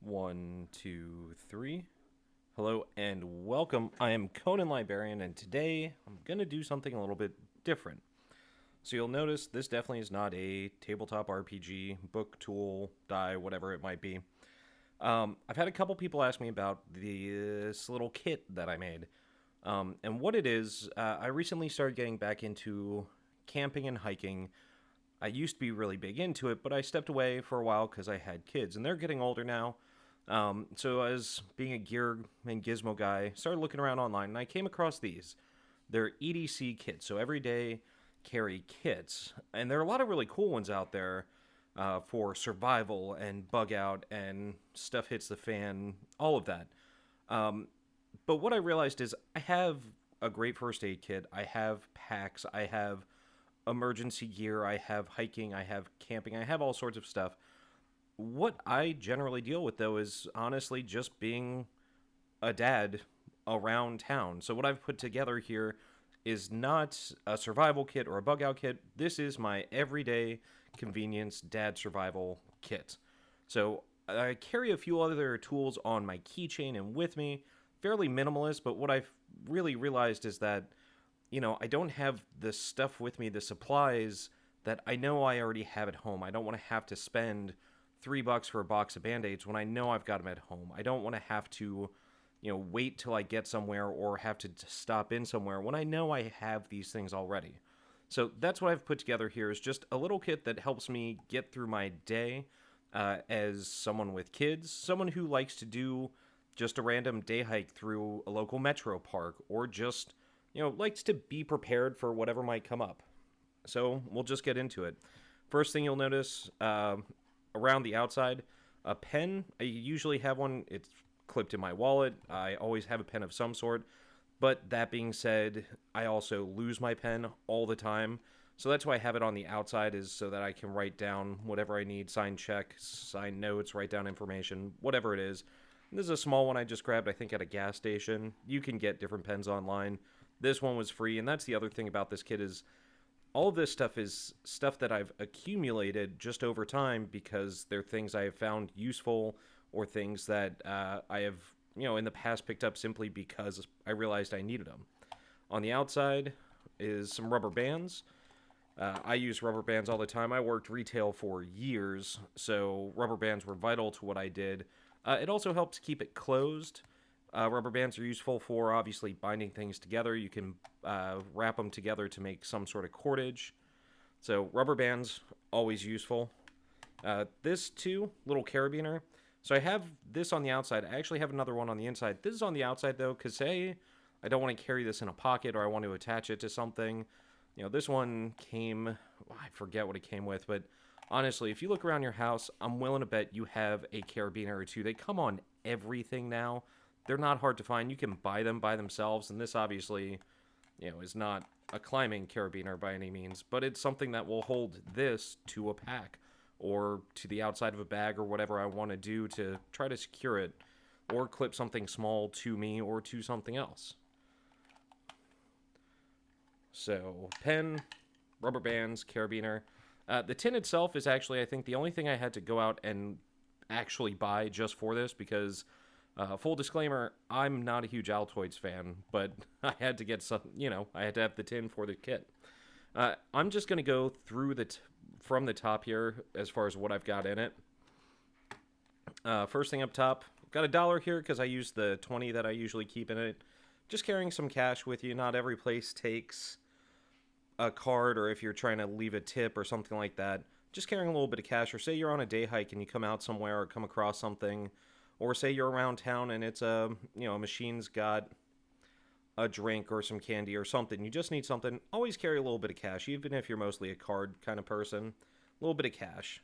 One, two, three. Hello and welcome. I am Conan Librarian, and today I'm going to do something a little bit different. So you'll notice this definitely is not a tabletop RPG, book, tool, die, whatever it might be. I've had a couple people ask me about this little kit that I made. And what it is, I recently started getting back into camping and hiking. I used to be really big into it, but I stepped away for a while because I had kids, and they're getting older now. So as being a gear and gizmo guy, started looking around online, and I came across these. They're EDC kits, so everyday carry kits, and there are a lot of really cool ones out there for survival and bug out and stuff hits the fan, all of that. But what I realized is I have a great first aid kit. I have packs. I have emergency gear. I have hiking. I have camping. I have all sorts of stuff. What I generally deal with, though, is honestly just being a dad around town. So, what I've put together here is not a survival kit or a bug out kit. This is my everyday convenience dad survival kit. So, I carry a few other tools on my keychain and with me, fairly minimalist, but what I've really realized is that, I don't have the stuff with me, the supplies that I know I already have at home. I don't want to have to spend $3 for a box of band-aids when I know I've got them at home. I don't want to have to, wait till I get somewhere or have to stop in somewhere when I know I have these things already. So that's what I've put together here is just a little kit that helps me get through my day as someone with kids, someone who likes to do just a random day hike through a local metro park, or just, likes to be prepared for whatever might come up. So we'll just get into it. First thing you'll notice, around the outside, a pen. I usually have one. It's clipped in my wallet. I always have a pen of some sort. But that being said, I also lose my pen all the time. So that's why I have it on the outside, is so that I can write down whatever I need, sign checks, sign notes, write down information, whatever it is. And this is a small one I just grabbed, I think, at a gas station. You can get different pens online. This one was free, and that's the other thing about this kit is all of this stuff is stuff that I've accumulated just over time because they're things I have found useful or things that I have, in the past picked up simply because I realized I needed them. On the outside is some rubber bands. I use rubber bands all the time. I worked retail for years, so rubber bands were vital to what I did. It also helps keep it closed. Rubber bands are useful for obviously binding things together. You can wrap them together to make some sort of cordage. So rubber bands, always useful. This too, little carabiner. So I have this on the outside. I actually have another one on the inside. This is on the outside though, because say I don't want to carry this in a pocket or I want to attach it to something. This one came, I forget what it came with, but honestly, if you look around your house, I'm willing to bet you have a carabiner or two. They come on everything now. They're not hard to find. You can buy them by themselves, and this obviously, is not a climbing carabiner by any means, but it's something that will hold this to a pack or to the outside of a bag or whatever I want to do to try to secure it or clip something small to me or to something else. So, pen, rubber bands, carabiner. The tin itself is actually, I think, the only thing I had to go out and actually buy just for this because full disclaimer, I'm not a huge Altoids fan, but I had to get some, I had to have the tin for the kit. I'm just going to go through from the top here as far as what I've got in it. First thing up top, got $1 here because I use the 20 that I usually keep in it. Just carrying some cash with you. Not every place takes a card, or if you're trying to leave a tip or something like that, just carrying a little bit of cash, or say you're on a day hike and you come out somewhere or come across something, or say you're around town and it's a machine's got a drink or some candy or something. You just need something. Always carry a little bit of cash, even if you're mostly a card kind of person. A little bit of cash.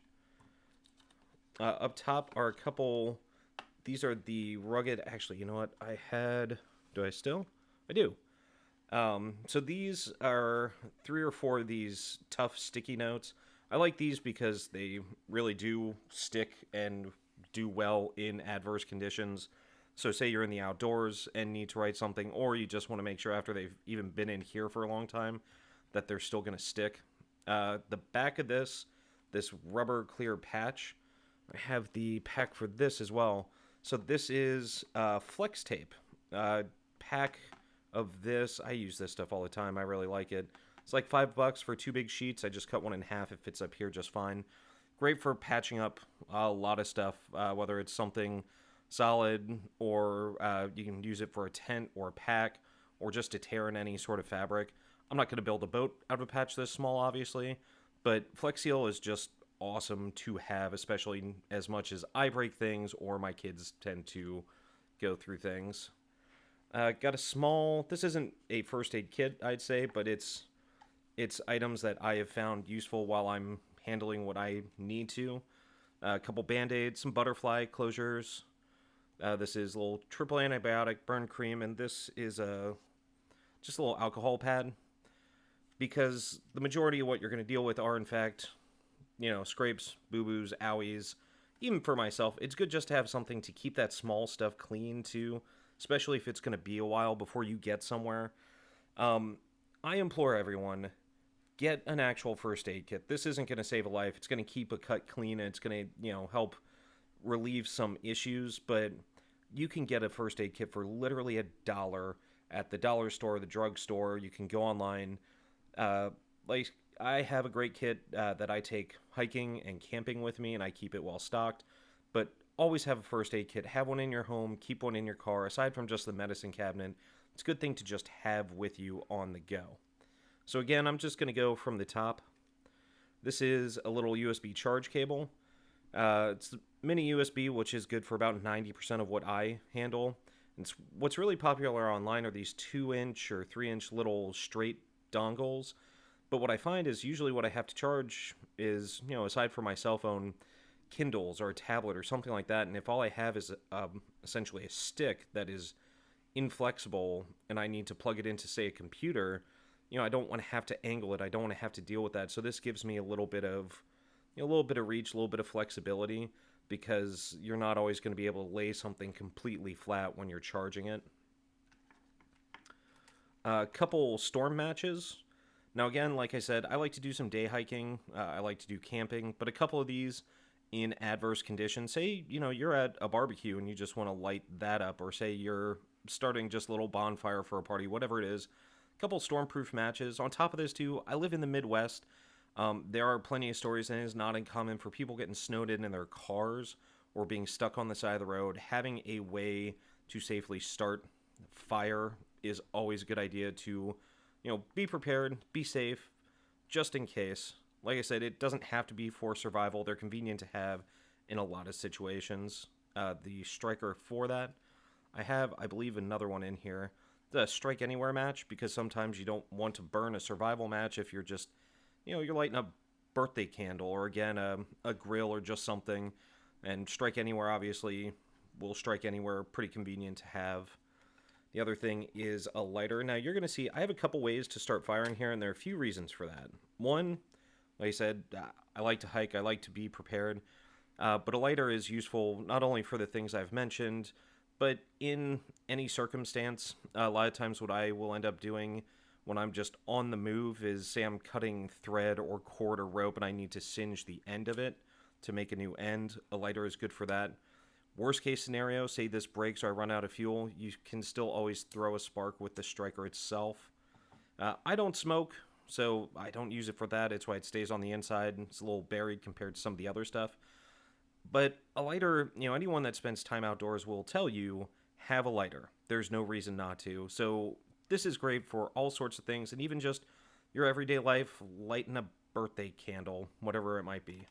Up top are a couple. These are the rugged. Actually, you know what? I had. Do I still? I do. So these are 3 or 4 of these tough sticky notes. I like these because they really do stick and do well in adverse conditions. So say you're in the outdoors and need to write something, or you just want to make sure after they've even been in here for a long time that they're still going to stick. The back of this rubber clear patch, I have the pack for this as well. So this is flex tape. Pack of this. I use this stuff all the time. I really like it. It's like $5 for 2 big sheets. I just cut one in half. It fits up here just fine. Great for patching up a lot of stuff, whether it's something solid or you can use it for a tent or a pack or just to tear in any sort of fabric. I'm not going to build a boat out of a patch this small, obviously, but Flex Seal is just awesome to have, especially as much as I break things or my kids tend to go through things. Got a small, this isn't a first aid kit, I'd say, but it's items that I have found useful while I'm handling what I need to. A couple Band-Aids, some butterfly closures. This is a little triple antibiotic burn cream, and this is just a little alcohol pad. Because the majority of what you're going to deal with are, in fact, scrapes, boo-boos, owies. Even for myself, it's good just to have something to keep that small stuff clean, too. Especially if it's going to be a while before you get somewhere. I implore everyone, get an actual first aid kit. This isn't going to save a life. It's going to keep a cut clean, and it's going to, help relieve some issues. But you can get a first aid kit for literally $1 at the dollar store, the drugstore. You can go online. Like, I have a great kit that I take hiking and camping with me, and I keep it well stocked. But always have a first aid kit. Have one in your home. Keep one in your car. Aside from just the medicine cabinet, it's a good thing to just have with you on the go. So again, I'm just going to go from the top. This is a little USB charge cable. It's mini USB, which is good for about 90% of what I handle. And what's really popular online are these 2-inch or 3-inch little straight dongles. But what I find is usually what I have to charge is, aside from my cell phone, Kindles or a tablet or something like that. And if all I have is essentially a stick that is inflexible and I need to plug it into, say, a computer, I don't want to have to angle it. I don't want to have to deal with that. So this gives me a little bit of reach, a little bit of flexibility, because you're not always going to be able to lay something completely flat when you're charging it. A couple storm matches. Now again, like I said, I like to do some day hiking. I like to do camping, but a couple of these in adverse conditions. Say, you're at a barbecue and you just want to light that up, or say you're starting just a little bonfire for a party, whatever it is. A couple stormproof matches. On top of this too, I live in the Midwest. There are plenty of stories, and it is not uncommon for people getting snowed in their cars or being stuck on the side of the road. Having a way to safely start fire is always a good idea to, be prepared, be safe, just in case. Like I said, it doesn't have to be for survival. They're convenient to have in a lot of situations. The striker for that, I have, I believe, another one in here. The Strike Anywhere match, because sometimes you don't want to burn a survival match if you're just, you're lighting a birthday candle, or again, a grill or just something. And Strike Anywhere, obviously, will strike anywhere, pretty convenient to have. The other thing is a lighter. Now, you're going to see, I have a couple ways to start firing here, and there are a few reasons for that. One, like I said, I like to hike, I like to be prepared. But a lighter is useful not only for the things I've mentioned, but in any circumstance. A lot of times what I will end up doing when I'm just on the move is, say I'm cutting thread or cord or rope and I need to singe the end of it to make a new end. A lighter is good for that. Worst case scenario, say this breaks or I run out of fuel, you can still always throw a spark with the striker itself. I don't smoke, so I don't use it for that. It's why it stays on the inside. It's a little buried compared to some of the other stuff. But a lighter, anyone that spends time outdoors will tell you, have a lighter. There's no reason not to. So this is great for all sorts of things, and even just your everyday life, lighting a birthday candle, whatever it might be.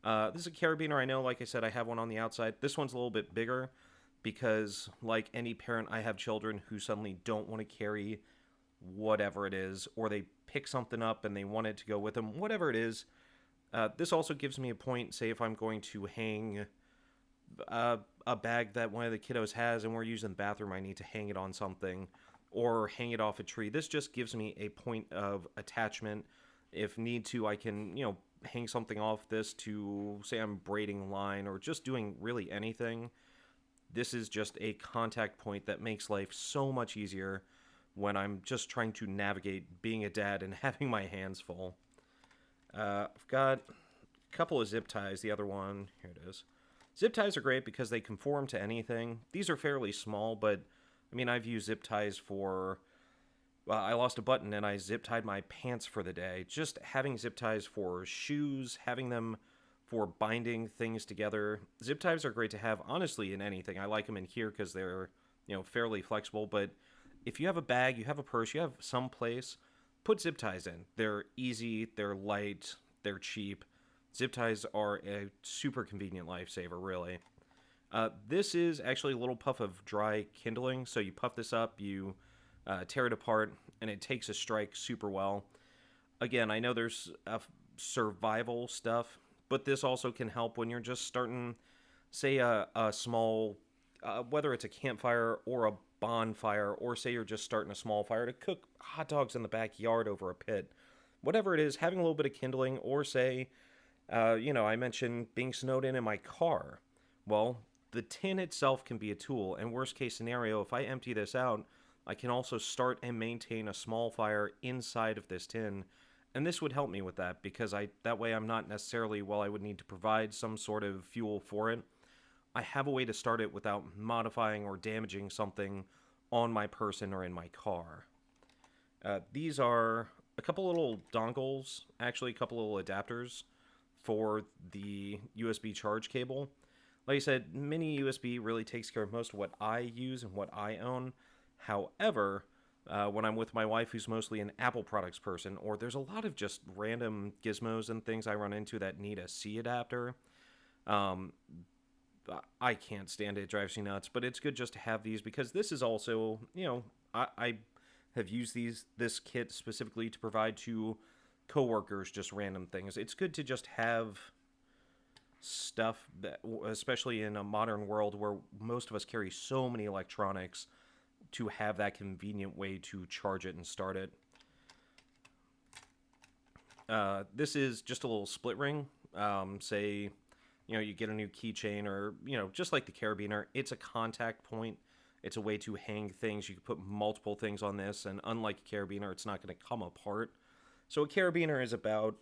This is a carabiner. I know, like I said, I have one on the outside. This one's a little bit bigger because, like any parent, I have children who suddenly don't want to carry whatever it is, or they pick something up and they want it to go with them, whatever it is. This also gives me a point, say if I'm going to hang a bag that one of the kiddos has and we're using the bathroom, I need to hang it on something or hang it off a tree. This just gives me a point of attachment. If need to, I can, hang something off this to, say I'm braiding line or just doing really anything. This is just a contact point that makes life so much easier when I'm just trying to navigate being a dad and having my hands full. I've got a couple of zip ties. The other one, here it is. Zip ties are great because they conform to anything. These are fairly small, but I mean, I've used zip ties for... Well, I lost a button and I zip tied my pants for the day. Just having zip ties for shoes, having them for binding things together. Zip ties are great to have, honestly, in anything. I like them in here because they're, fairly flexible. But if you have a bag, you have a purse, you have some place, put zip ties in. They're easy, they're light, they're cheap. Zip ties are a super convenient lifesaver, really. This is actually a little puff of dry kindling. So you puff this up, you tear it apart, and it takes a strike super well. Again, I know there's survival stuff, but this also can help when you're just starting, say, a small, whether it's a campfire or a bonfire, or say you're just starting a small fire to cook hot dogs in the backyard over a pit. Whatever it is, having a little bit of kindling, or say, I mentioned being snowed in my car. Well, the tin itself can be a tool, and worst case scenario, if I empty this out, I can also start and maintain a small fire inside of this tin, and this would help me with that because that way I'm not necessarily, while I would need to provide some sort of fuel for it, I have a way to start it without modifying or damaging something on my person or in my car. These are a couple little dongles, actually a couple little adapters for the USB charge cable. Like I said, mini USB really takes care of most of what I use and what I own. However, when I'm with my wife, who's mostly an Apple products person, or there's a lot of just random gizmos and things I run into that need a C adapter, I can't stand it. It drives me nuts. But it's good just to have these because this is also, I have used this kit specifically to provide to coworkers just random things. It's good to just have stuff that, especially in a modern world where most of us carry so many electronics, to have that convenient way to charge it and start it. This is just a little split ring. Say, you get a new keychain or, just like the carabiner, it's a contact point. It's a way to hang things. You can put multiple things on this, and unlike a carabiner, it's not going to come apart. So a carabiner is about,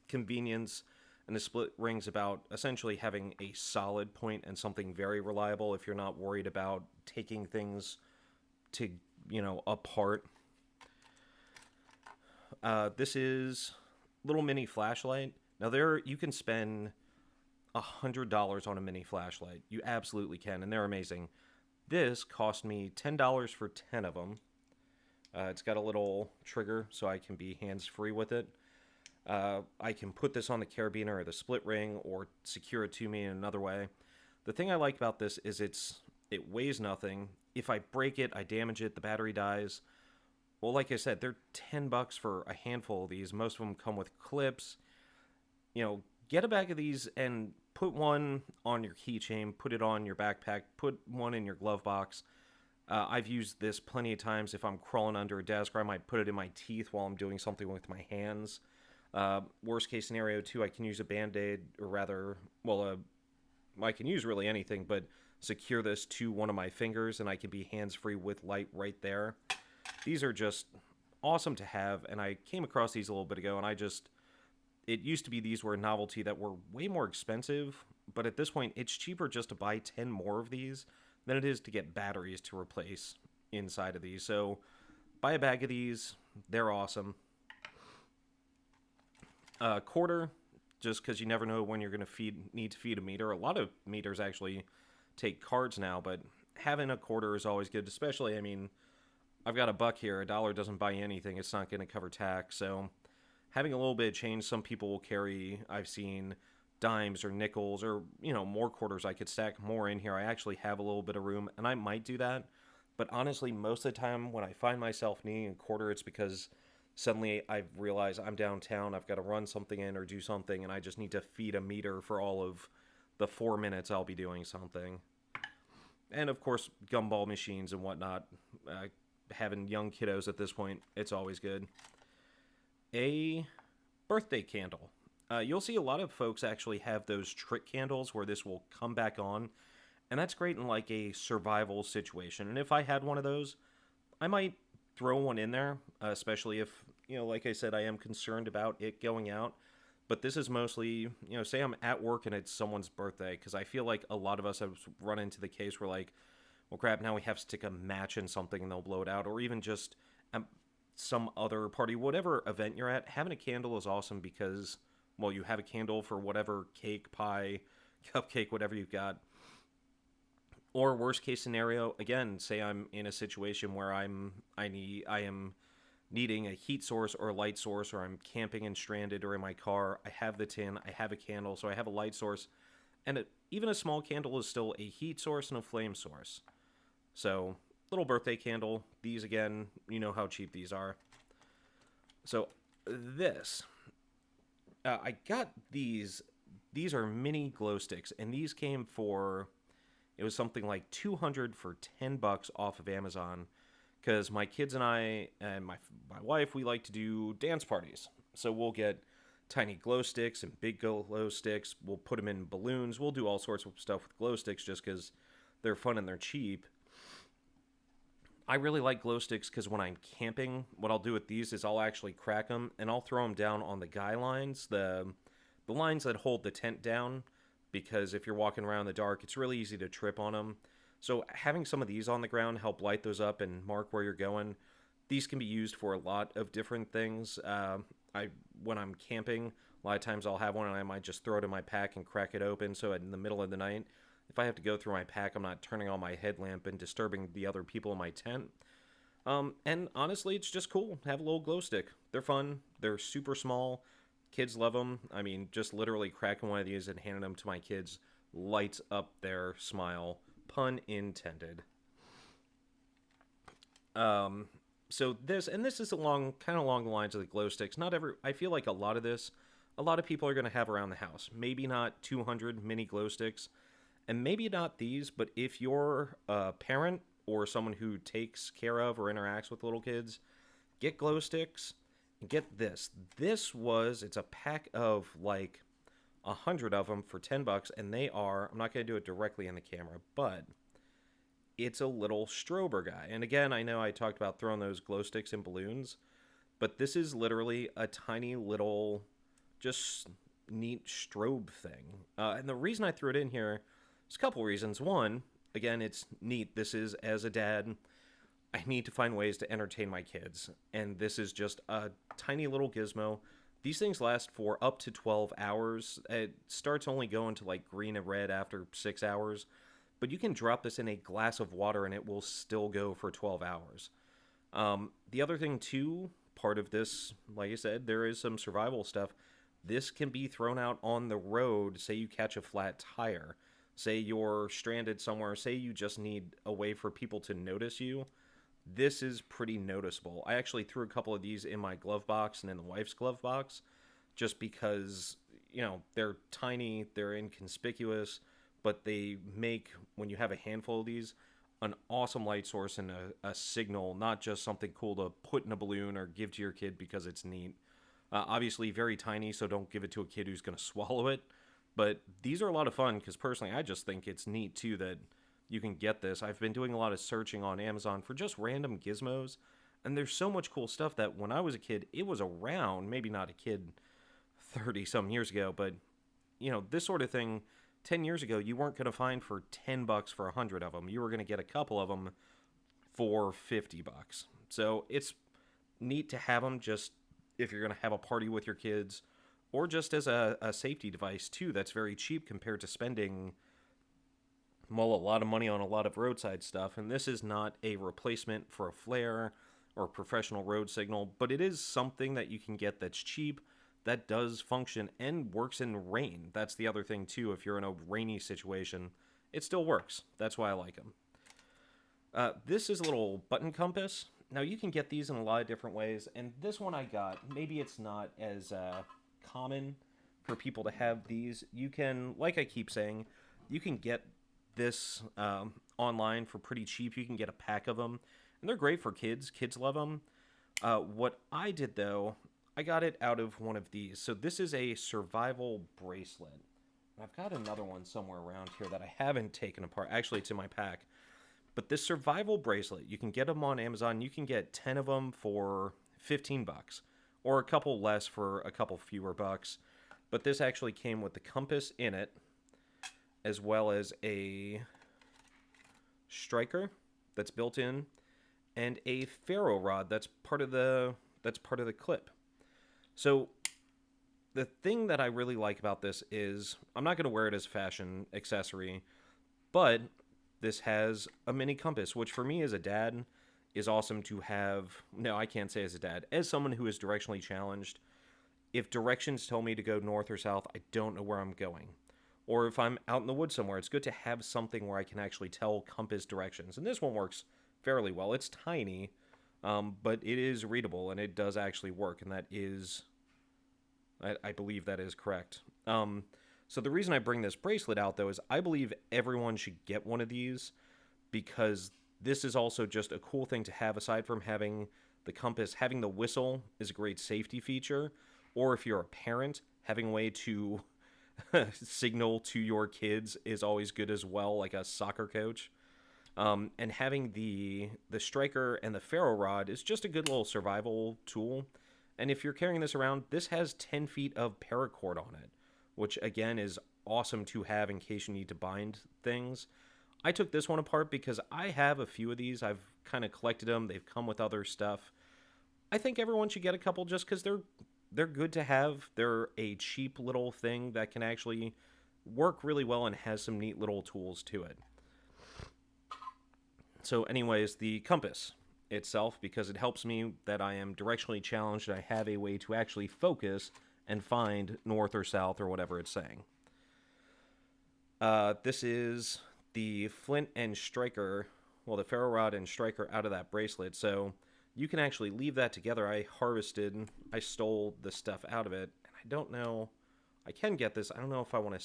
convenience, and the split ring's about essentially having a solid point and something very reliable if you're not worried about taking things to, apart. This is little mini flashlight. Now you can spend $100 on a mini flashlight. You absolutely can, and they're amazing. This cost me $10 for 10 of them. It's got a little trigger so I can be hands-free with it. I can put this on the carabiner or the split ring or secure it to me in another way. The thing I like about this is it weighs nothing. If I break it, I damage it, the battery dies. Well, like I said, they're $10 for a handful of these. Most of them come with clips. Get a bag of these and put one on your keychain, put it on your backpack, put one in your glove box. I've used this plenty of times if I'm crawling under a desk, or I might put it in my teeth while I'm doing something with my hands. Worst case scenario, too, I can use a Band-Aid, or rather, I can use really anything, but secure this to one of my fingers, and I can be hands-free with light right there. These are just awesome to have, and I came across these a little bit ago, and it used to be these were a novelty that were way more expensive, but at this point, it's cheaper just to buy 10 more of these than it is to get batteries to replace inside of these. So buy a bag of these. They're awesome. Quarter, just because you never know when you're going to need to feed a meter. A lot of meters actually take cards now, but having a quarter is always good, especially, I've got $1 here. $1 doesn't buy you anything. It's not going to cover tax, so having a little bit of change. Some people will carry, I've seen, dimes or nickels or, more quarters. I could stack more in here. I actually have a little bit of room, and I might do that. But honestly, most of the time when I find myself needing a quarter, it's because suddenly I've realized I'm downtown, I've got to run something in or do something, and I just need to feed a meter for all of the 4 minutes I'll be doing something. And of course, gumball machines and whatnot. Having young kiddos at this point, it's always good. A birthday candle. You'll see a lot of folks actually have those trick candles where this will come back on, and that's great in like a survival situation. And if I had one of those, I might throw one in there, especially if, like I said, I am concerned about it going out. But this is mostly, say I'm at work and it's someone's birthday, because I feel like a lot of us have run into the case where, like, well, crap, now we have to stick a match in something and they'll blow it out, or even just some other party, whatever event you're at. Having a candle is awesome because, well, you have a candle for whatever cake, pie, cupcake, whatever you've got. Or worst case scenario, again, say I'm in a situation where I am needing a heat source or a light source, or I'm camping and stranded or in my car. I have the tin, I have a candle, so I have a light source, and even a small candle is still a heat source and a flame source. So, little birthday candle. These, again, you know how cheap these are. So, this, I got these. These are mini glow sticks, and these came for, it was something like 200 for $10 off of Amazon, because my kids and I and my wife, we like to do dance parties. So we'll get tiny glow sticks and big glow sticks. We'll put them in balloons. We'll do all sorts of stuff with glow sticks just because they're fun and they're cheap. I really like glow sticks because when I'm camping, what I'll do with these is I'll actually crack them and I'll throw them down on the guy lines, the lines that hold the tent down, because if you're walking around in the dark, it's really easy to trip on them. So having some of these on the ground help light those up and mark where you're going. These can be used for a lot of different things. When I'm camping, a lot of times I'll have one and I might just throw it in my pack and crack it open, so in the middle of the night, if I have to go through my pack, I'm not turning on my headlamp and disturbing the other people in my tent. And honestly, it's just cool. Have a little glow stick. They're fun. They're super small. Kids love them. I mean, just literally cracking one of these and handing them to my kids lights up their smile. Pun intended. So this is along the lines of the glow sticks. I feel like a lot of people are going to have around the house. Maybe not 200 mini glow sticks, and maybe not these, but if you're a parent or someone who takes care of or interacts with little kids, get glow sticks and get this. It's a pack of like 100 of them for $10, and they are, I'm not going to do it directly in the camera, but it's a little strober guy. And again, I know I talked about throwing those glow sticks in balloons, but this is literally a tiny little, just neat strobe thing. And the reason I threw it in here is a couple reasons. One, again, it's neat. This is, as a dad, I need to find ways to entertain my kids. And this is just a tiny little gizmo. These things last for up to 12 hours. It starts only going to like green and red after 6 hours. But you can drop this in a glass of water and it will still go for 12 hours. The other thing too, part of this, like I said, there is some survival stuff. This can be thrown out on the road. Say you catch a flat tire. Say you're stranded somewhere. Say you just need a way for people to notice you. This is pretty noticeable. I actually threw a couple of these in my glove box and in the wife's glove box just because, they're tiny, they're inconspicuous, but they make, when you have a handful of these, an awesome light source and a signal, not just something cool to put in a balloon or give to your kid because it's neat. Obviously very tiny, so don't give it to a kid who's going to swallow it. But these are a lot of fun because personally I just think it's neat too that you can get this. I've been doing a lot of searching on Amazon for just random gizmos, and there's so much cool stuff that when I was a kid, it was around, maybe not a kid 30-some years ago, but, this sort of thing, 10 years ago, you weren't going to find for $10 for 100 of them. You were going to get a couple of them for $50. So it's neat to have them just if you're going to have a party with your kids, or just as a safety device, too, that's very cheap compared to spending, well, a lot of money on a lot of roadside stuff. And this is not a replacement for a flare or a professional road signal, but it is something that you can get that's cheap, that does function, and works in rain. That's the other thing, too. If you're in a rainy situation, it still works. That's why I like them. This is a little button compass. Now, you can get these in a lot of different ways, and this one I got, maybe it's not as common for people to have these. You can, like I keep saying, you can get this online for pretty cheap. You can get a pack of them, and they're great for kids. Kids love them. What I did, though, I got it out of one of these. So this is a survival bracelet. I've got another one somewhere around here that I haven't taken apart. Actually, it's in my pack. But this survival bracelet, you can get them on Amazon. You can get 10 of them for $15, or a couple less for a couple fewer bucks. But this actually came with the compass in it, as well as a striker that's built in, and a ferro rod that's part of the clip. So the thing that I really like about this is I'm not going to wear it as a fashion accessory, but this has a mini compass, which for me as a dad is awesome to have. No, I can't say as a dad. As someone who is directionally challenged, if directions tell me to go north or south, I don't know where I'm going. Or if I'm out in the woods somewhere, it's good to have something where I can actually tell compass directions. And this one works fairly well. It's tiny, but it is readable, and it does actually work, and that is, I believe that is correct. So the reason I bring this bracelet out, though, is I believe everyone should get one of these, because this is also just a cool thing to have. Aside from having the compass, having the whistle is a great safety feature. Or if you're a parent, having a way to signal to your kids is always good as well, like a soccer coach. And having the striker and the ferro rod is just a good little survival tool. And if you're carrying this around, this has 10 feet of paracord on it, which again is awesome to have in case you need to bind things. I took this one apart because I have a few of these. I've kind of collected them. They've come with other stuff. I think everyone should get a couple just because they're good to have. They're a cheap little thing that can actually work really well and has some neat little tools to it. So anyways, the compass itself, because it helps me that I am directionally challenged, I have a way to actually focus and find north or south or whatever it's saying. This is the flint and striker, well, the ferro rod and striker out of that bracelet, so you can actually leave that together. I stole the stuff out of it, and I don't know, I can get this. I don't know if I want to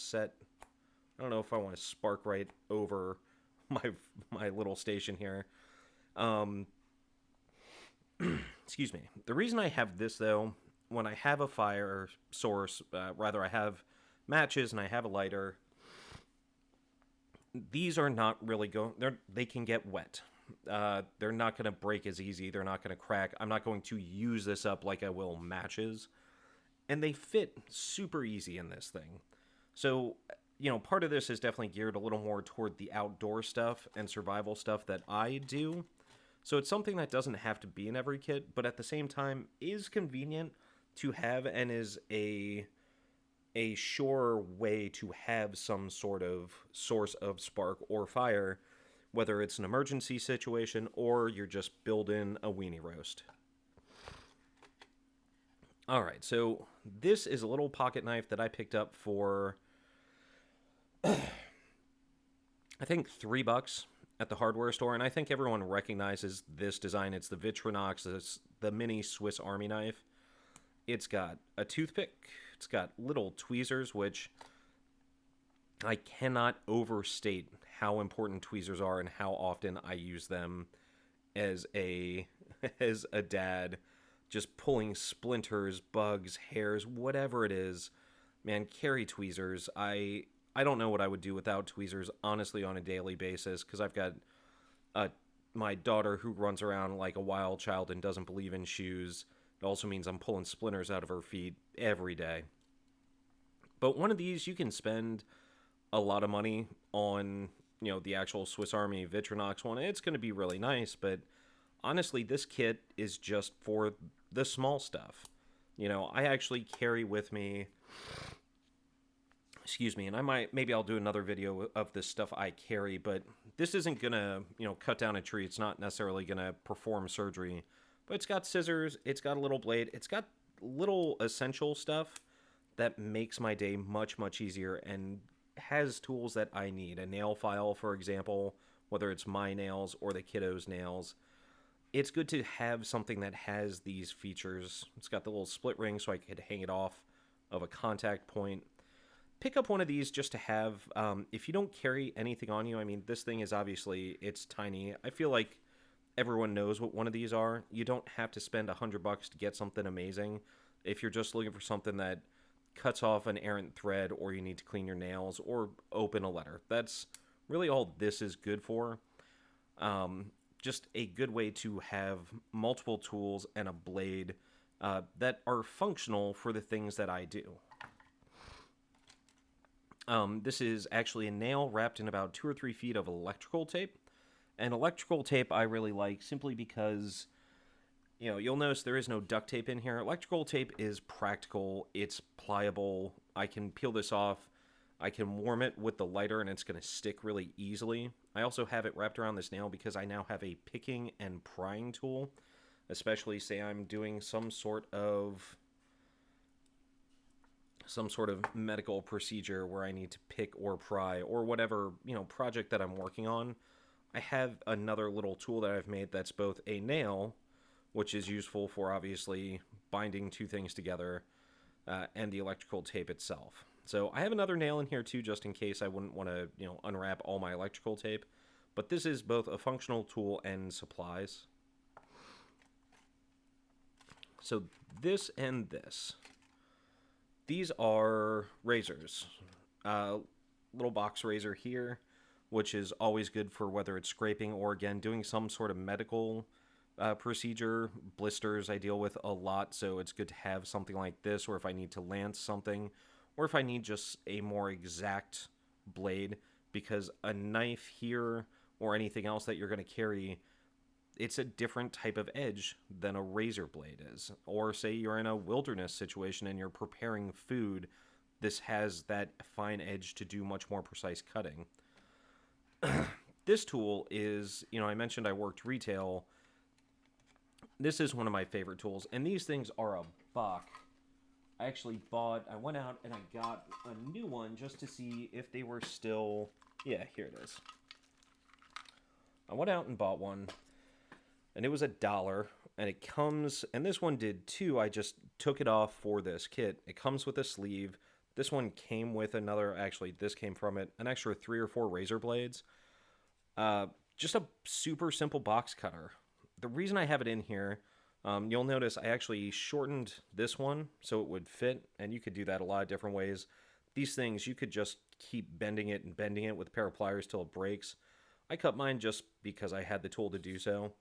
spark right over my little station here. Excuse me. The reason I have this, though, when I have a fire source, I have matches and I have a lighter, these are not really they can get wet. They're not going to break as easy. They're not going to crack. I'm not going to use this up like I will matches. And they fit super easy in this thing. So, part of this is definitely geared a little more toward the outdoor stuff and survival stuff that I do. So it's something that doesn't have to be in every kit, but at the same time is convenient to have and is a sure way to have some sort of source of spark or fire, whether it's an emergency situation or you're just building a weenie roast. All right, so this is a little pocket knife that I picked up for, I think, $3 at the hardware store, and I think everyone recognizes this design. It's the Victronox, it's the mini Swiss Army knife. It's got a toothpick, it's got little tweezers, which I cannot overstate how important tweezers are and how often I use them as a dad, just pulling splinters, bugs, hairs, whatever it is. Man, carry tweezers. I don't know what I would do without tweezers, honestly, on a daily basis, because I've got my daughter who runs around like a wild child and doesn't believe in shoes. It also means I'm pulling splinters out of her feet every day. But one of these, you can spend a lot of money on, the actual Swiss Army Victronox one. It's going to be really nice, but honestly, this kit is just for the small stuff. I actually carry with me, and maybe I'll do another video of this stuff I carry, but this isn't going to, cut down a tree. It's not necessarily going to perform surgery, but it's got scissors, it's got a little blade, it's got little essential stuff that makes my day much, much easier and has tools that I need. A nail file, for example, whether it's my nails or the kiddos' nails. It's good to have something that has these features. It's got the little split ring so I could hang it off of a contact point. Pick up one of these just to have, if you don't carry anything on you. I mean, this thing is obviously, it's tiny. I feel like everyone knows what one of these are. You don't have to spend $100 to get something amazing. If you're just looking for something that cuts off an errant thread, or you need to clean your nails or open a letter, that's really all this is good for. Just a good way to have multiple tools and a blade that are functional for the things that I do. This is actually a nail wrapped in about 2 or 3 feet of electrical tape. And electrical tape I really like simply because, you'll notice there is no duct tape in here. Electrical tape is practical, it's pliable. I can peel this off, I can warm it with the lighter, and it's going to stick really easily. I also have it wrapped around this nail because I now have a picking and prying tool, especially say I'm doing some sort of medical procedure where I need to pick or pry or whatever, project that I'm working on. I have another little tool that I've made that's both a nail, which is useful for obviously binding two things together, and the electrical tape itself. So I have another nail in here too, just in case I wouldn't want to, unwrap all my electrical tape. But this is both a functional tool and supplies. So this and this. These are razors. Little box razor here, which is always good for whether it's scraping or, again, doing some sort of medical procedure. Blisters I deal with a lot, so it's good to have something like this, or if I need to lance something, or if I need just a more exact blade, because a knife here or anything else that you're going to carry, it's a different type of edge than a razor blade is. Or say you're in a wilderness situation and you're preparing food, this has that fine edge to do much more precise cutting. This tool is, I mentioned I worked retail. This is one of my favorite tools, and these things are a buck. I went out and I got a new one just to see if they were still, yeah, here it is. I went out and bought one, and it was $1, and it comes, and this one did too. I just took it off for this kit. It comes with a sleeve. This one came with this came from it, an extra 3 or 4 razor blades. Just a super simple box cutter. The reason I have it in here, you'll notice I actually shortened this one so it would fit, and you could do that a lot of different ways. These things, you could just keep bending it and bending it with a pair of pliers till it breaks. I cut mine just because I had the tool to do so.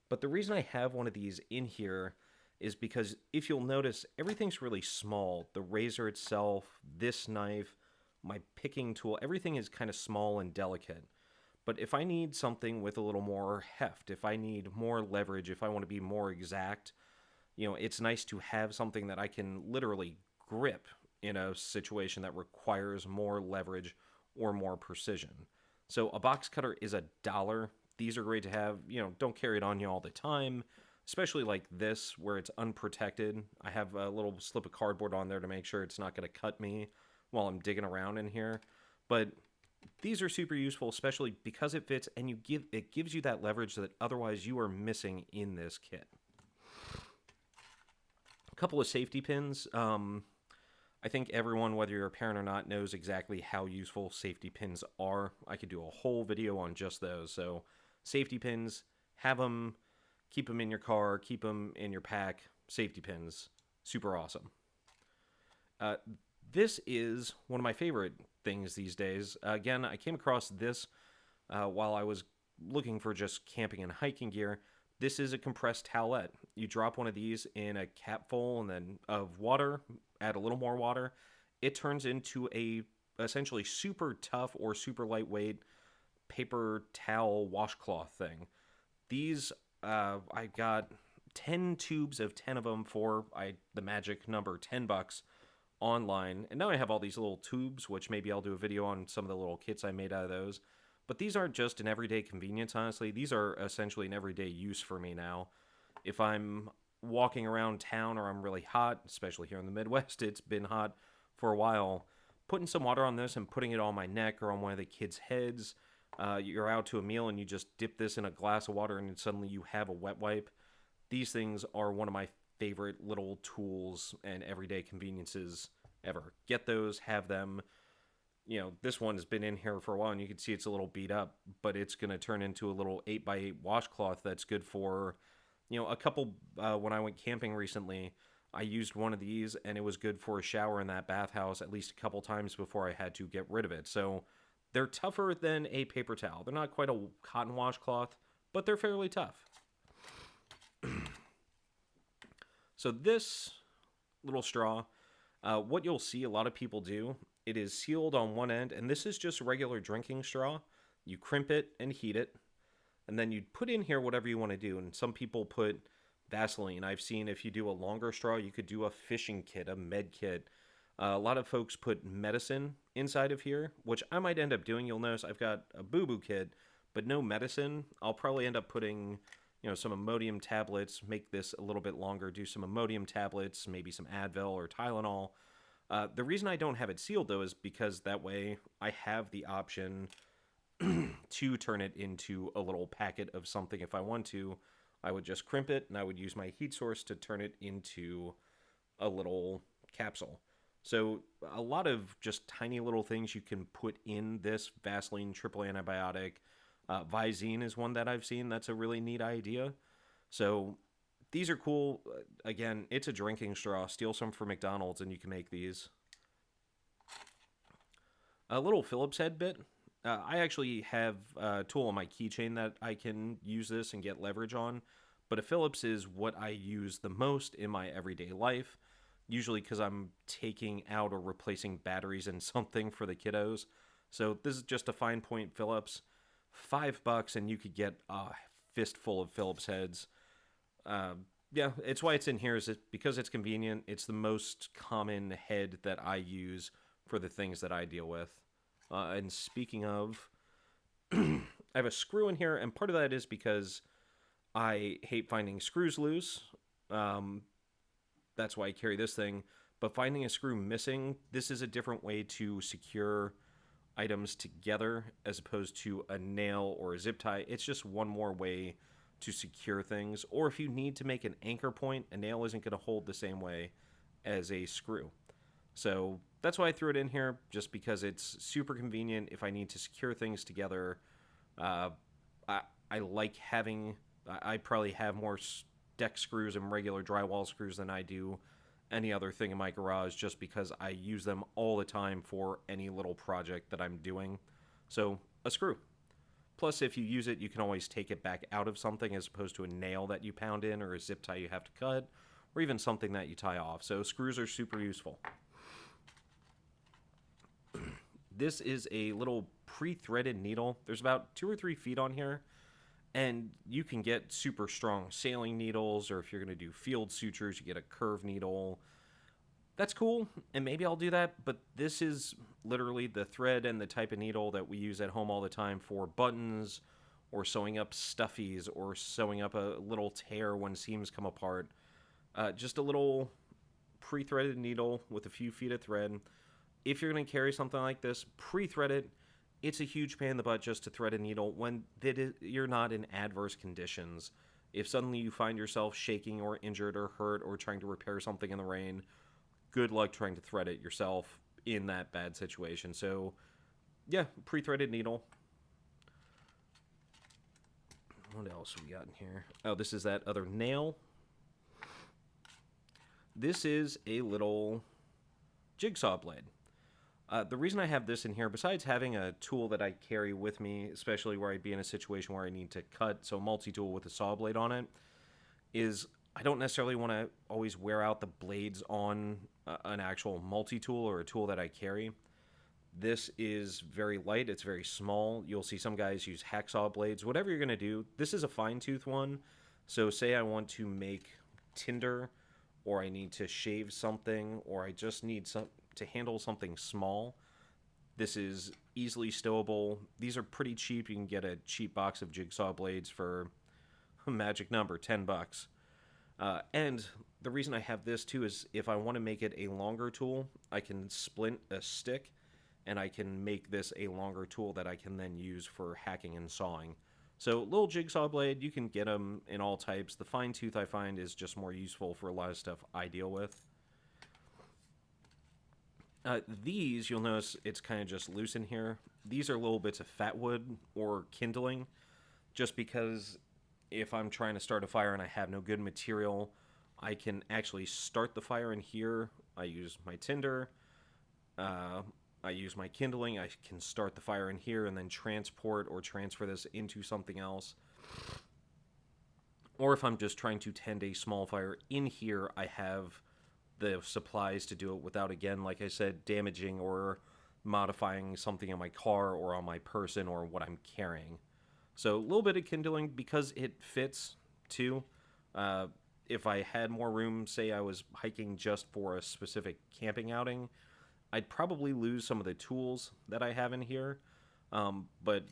But the reason I have one of these in here is because if you'll notice, everything's really small. The razor itself, this knife, my picking tool, everything is kind of small and delicate. But if I need something with a little more heft, if I need more leverage, if I want to be more exact, it's nice to have something that I can literally grip in a situation that requires more leverage or more precision. So a box cutter is $1. These are great to have. Don't carry it on you all the time, especially like this where it's unprotected. I have a little slip of cardboard on there to make sure it's not going to cut me while I'm digging around in here. But these are super useful, especially because it fits and it gives you that leverage that otherwise you are missing in this kit. A couple of safety pins. I think everyone, whether you're a parent or not, knows exactly how useful safety pins are. I could do a whole video on just those. So safety pins, have them, keep them in your car, keep them in your pack. Safety pins, super awesome. This is one of my favorite things these days. Again, I came across this while I was looking for just camping and hiking gear. This is a compressed towelette. You drop one of these in a cap full and then of water, add a little more water. It turns into a essentially super tough or super lightweight paper towel washcloth thing. These, I got 10 tubes of 10 of them for the magic number, $10 online. And now I have all these little tubes, which maybe I'll do a video on some of the little kits I made out of those. But these aren't just an everyday convenience, honestly. These are essentially an everyday use for me now. If I'm walking around town or I'm really hot, especially here in the Midwest, it's been hot for a while, putting some water on this and putting it on my neck or on one of the kids' heads. You're out to a meal and you just dip this in a glass of water and suddenly you have a wet wipe. These things are one of my favorite little tools and everyday conveniences ever. Get those, have them. This one has been in here for a while and you can see it's a little beat up, but it's going to turn into a little 8x8 washcloth that's good for, a couple, when I went camping recently, I used one of these and it was good for a shower in that bathhouse at least a couple times before I had to get rid of it. So they're tougher than a paper towel. They're not quite a cotton washcloth, but they're fairly tough. So this little straw, what you'll see a lot of people do It is sealed on one end, and this is just regular drinking straw. You crimp it and heat it, and then you put in here whatever you want to do. And some people put Vaseline. I've seen if you do a longer straw, you could do a fishing kit, a med kit. A lot of folks put medicine inside of here, which I might end up doing. You'll notice I've got a boo-boo kit, but no medicine. I'll probably end up putting, some Imodium tablets, make this a little bit longer, do some Imodium tablets, maybe some Advil or Tylenol. The reason I don't have it sealed, though, is because that way I have the option to turn it into a little packet of something if I want to. I would just crimp it, and I would use my heat source to turn it into a little capsule. So a lot of just tiny little things you can put in this Vaseline triple antibiotic. Visine is one that I've seen. That's a really neat idea. So these are cool. Again, it's a drinking straw. Steal some from McDonald's and you can make these. A little Phillips head bit. I actually have a tool on my keychain that I can use this and get leverage on. But a Phillips is what I use the most in my everyday life. Usually because I'm taking out or replacing batteries in something for the kiddos. So this is just a fine point Phillips. $5 and you could get a fistful of Phillips heads. Yeah, it's why it's in here. Is it because it's convenient? It's the most common head that I use for the things that I deal with. And speaking of, I have a screw in here, and part of that is because I hate finding screws loose. That's why I carry this thing. But finding a screw missing, this is a different way to secure items together as opposed to a nail or a zip tie. It's just one more way to secure things. Or if you need to make an anchor point, a nail isn't going to hold the same way as a screw. So that's why I threw it in here, just because it's super convenient if I need to secure things together. I like having, I probably have more deck screws and regular drywall screws than I do any other thing in my garage, just because I use them all the time for any little project that I'm doing. So a screw. Plus, if you use it, you can always take it back out of something as opposed to a nail that you pound in or a zip tie you have to cut, or even something that you tie off. So screws are super useful. This is a little pre-threaded needle. There's about 2 or 3 feet on here, and you can get super strong sailing needles, or if you're going to do field sutures, you get a curved needle. That's cool, and maybe I'll do that, but this is literally the thread and the type of needle that we use at home all the time for buttons, or sewing up stuffies, or sewing up a little tear when seams come apart. Just a little pre-threaded needle with a few feet of thread. If you're going to carry something like this, pre-thread it. It's a huge pain in the butt just to thread a needle when you're not in adverse conditions. If suddenly you find yourself shaking or injured or hurt or trying to repair something in the rain, good luck trying to thread it yourself in that bad situation. So, yeah, pre-threaded needle. What else we got in here? Oh, this is that other nail. This is a little jigsaw blade. The reason I have this in here, besides having a tool that I carry with me, especially where I'd be in a situation where I need to cut, so multi-tool with a saw blade on it, is I don't necessarily want to always wear out the blades on an actual multi-tool or a tool that I carry. This is very light. It's very small. You'll see some guys use hacksaw blades. Whatever you're going to do, this is a fine-tooth one. So say I want to make tinder, or I need to shave something, or I just need to handle something small. This is easily stowable. These are pretty cheap. You can get a cheap box of jigsaw blades for a magic number, $10. And the reason I have this too is if I want to make it a longer tool, I can splint a stick and I can make this a longer tool that I can then use for hacking and sawing. So little jigsaw blade, you can get them in all types. The fine tooth I find is just more useful for a lot of stuff I deal with. These, you'll notice it's kind of just loose in here. These are little bits of fat wood or kindling, just because if I'm trying to start a fire and I have no good material, I can actually start the fire in here. I use my tinder, I use my kindling, I can start the fire in here and then transport or transfer this into something else. Or if I'm just trying to tend a small fire in here, I have the supplies to do it without, again, like I said, damaging or modifying something in my car or on my person or what I'm carrying. So a little bit of kindling because it fits too. Uh, if I had more room, say I was hiking just for a specific camping outing, I'd probably lose some of the tools that I have in here, but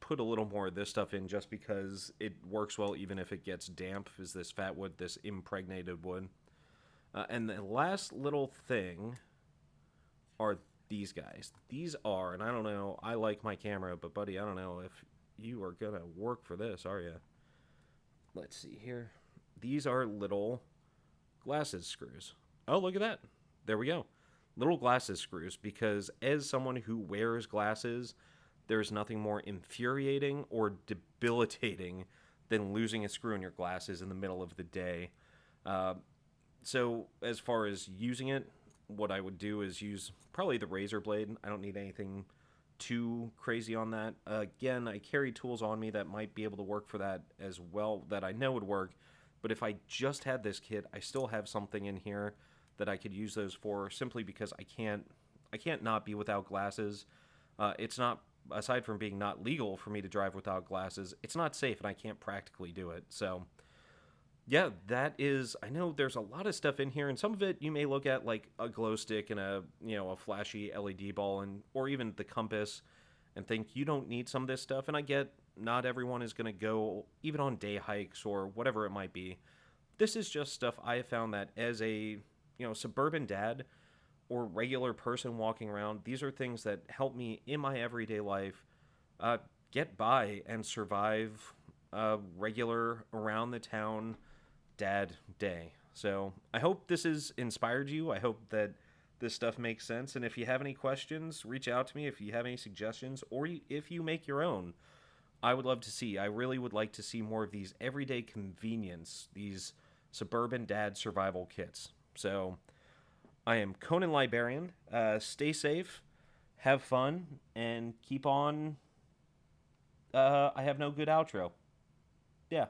put a little more of this stuff in just because it works well even if it gets damp, is this fat wood, this impregnated wood. And the last little thing are these guys. These are, and I don't know, I like my camera, but buddy, I don't know if you are going to work for this, are you? Let's see here. These are little glasses screws. Oh, look at that. There we go. Little glasses screws, because as someone who wears glasses, there's nothing more infuriating or debilitating than losing a screw in your glasses in the middle of the day. Uh, so as far as using it, what I would do is use probably the razor blade. I don't need anything too crazy on that. Again, I carry tools on me that might be able to work for that as well, that I know would work. But if I just had this kit, I still have something in here that I could use those for, simply because I can't not be without glasses. It's not, aside from being not legal for me to drive without glasses, it's not safe and I can't practically do it. So yeah, that is, I know there's a lot of stuff in here, and some of it you may look at like a glow stick and a flashy LED ball, and or even the compass, and think you don't need some of this stuff. And I get not everyone is going to go even on day hikes or whatever it might be. This is just stuff I have found that as a, suburban dad or regular person walking around, these are things that help me in my everyday life get by and survive regular around the town dad day. So I hope this has inspired you. I hope that this stuff makes sense. And if you have any questions, reach out to me. If you have any suggestions, or if you make your own, I would love to see. I really would like to see more of these everyday convenience, these suburban dad survival kits. So I am Conan Librarian. Stay safe, have fun, and keep on. I have no good outro. Yeah.